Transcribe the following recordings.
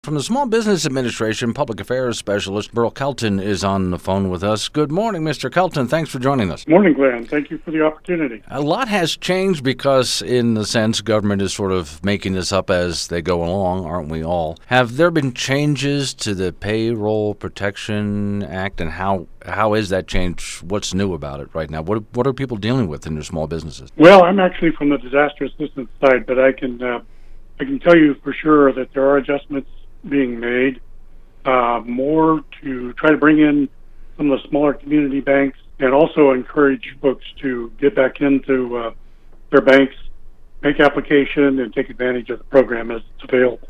From the Small Business Administration Public Affairs Specialist, Burl Kelton is on the phone with us. Good morning, Mr. Kelton. Thanks for joining us. Morning, Glenn. Thank you for the opportunity. A lot has changed because, in the sense, government is sort of making this up as they go along, aren't we all? Have there been changes to the Payroll Protection Act, and how is that change? What's new about it right now? What are people dealing with in their small businesses? Well, I'm actually from the disaster assistance side, but I can tell you for sure that there are adjustments being made, more to try to bring in some of the smaller community banks and also encourage folks to get back into their banks, make application, and take advantage of the program as it's available.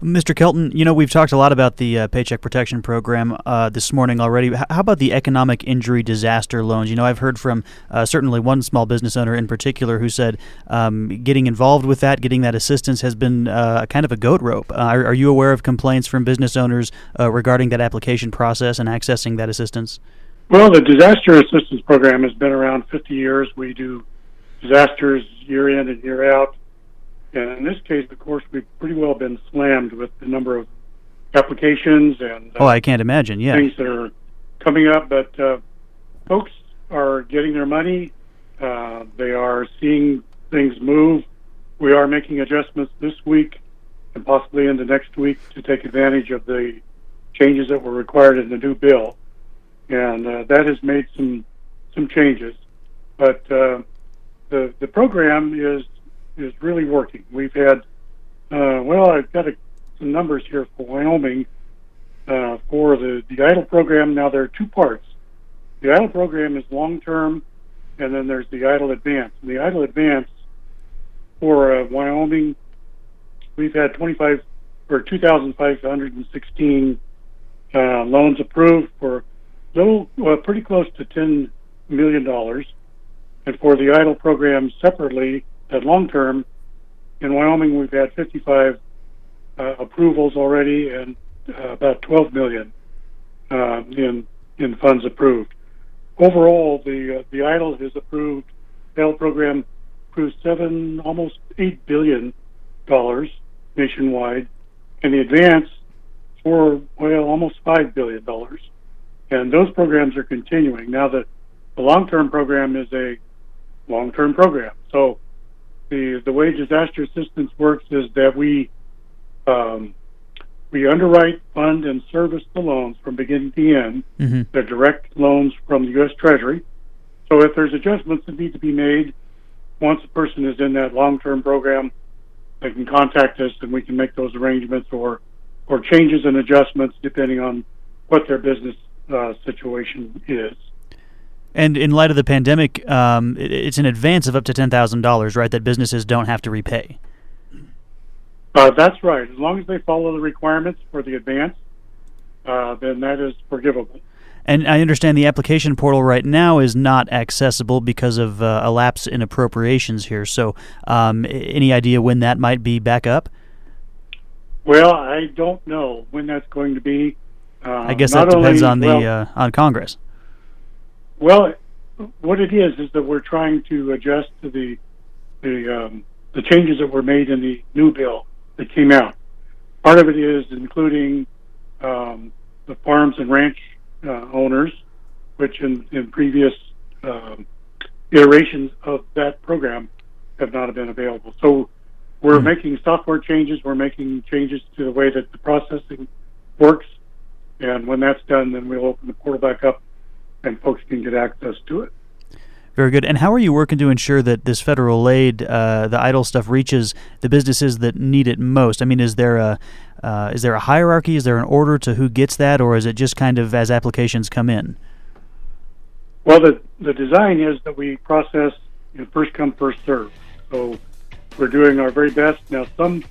Mr. Kelton, we've talked a lot about the Paycheck Protection Program this morning already. How about the economic injury disaster loans? I've heard from certainly one small business owner in particular who said getting involved with that, getting that assistance has been kind of a goat rope. Are you aware of complaints from business owners regarding that application process and accessing that assistance? Well, the Disaster Assistance Program has been around 50 years. We do disasters year in and year out. And in this case, of course, we've pretty well been slammed with the number of applications and I can't imagine, things that are coming up. But folks are getting their money. They are seeing things move. We are making adjustments this week and possibly into next week to take advantage of the changes that were required in the new bill. And that has made some changes. But the program is really working. We've had, I've got some numbers here for Wyoming for the EIDL program. Now, there are two parts. The EIDL program is long-term, and then there's the EIDL Advance. And the EIDL Advance for Wyoming, we've had 2,516 loans approved for pretty close to $10 million. And for the EIDL program separately, at long-term, in Wyoming, we've had 55 approvals already and about $12 million in funds approved. Overall, the EIDL has approved, the EIDL program approved almost $8 billion nationwide, and the advance for, almost $5 billion. And those programs are continuing. Now, the long-term program is a long-term program. So the way disaster assistance works is that we underwrite, fund, and service the loans from beginning to end. Mm-hmm. They're direct loans from the U.S. Treasury. So if there's adjustments that need to be made, once a person is in that long-term program, they can contact us and we can make those arrangements or changes and adjustments depending on what their business situation is. And in light of the pandemic, it's an advance of up to $10,000, right, that businesses don't have to repay? That's right. As long as they follow the requirements for the advance, then that is forgivable. And I understand the application portal right now is not accessible because of a lapse in appropriations here. So any idea when that might be back up? Well, I don't know when that's going to be. I guess that depends on Congress. Well, what it is that we're trying to adjust to the changes that were made in the new bill that came out. Part of it is including the farms and ranch owners, which in previous iterations of that program have not been available. So we're making software changes. We're making changes to the way that the processing works. And when that's done, then we'll open the portal back up and folks can get access to it. Very good. And how are you working to ensure that this federal aid, the EIDL stuff, reaches the businesses that need it most? I mean, is there a hierarchy? Is there an order to who gets that, or is it just kind of as applications come in? Well, the design is that we process first come, first serve. So we're doing our very best. Now, some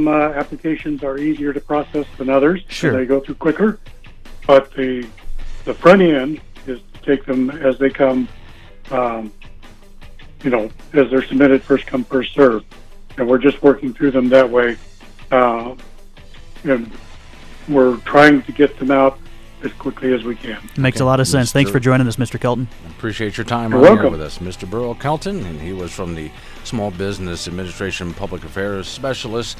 applications are easier to process than others. Sure. So they go through quicker. But the front end is to take them as they come, as they're submitted, first come, first serve. And we're just working through them that way. And we're trying to get them out as quickly as we can. Makes a lot of sense. Thanks for joining us, Mr. Kelton. Appreciate your time You're welcome. Here with us. Mr. Burl Kelton, and he was from the Small Business Administration Public Affairs Specialist.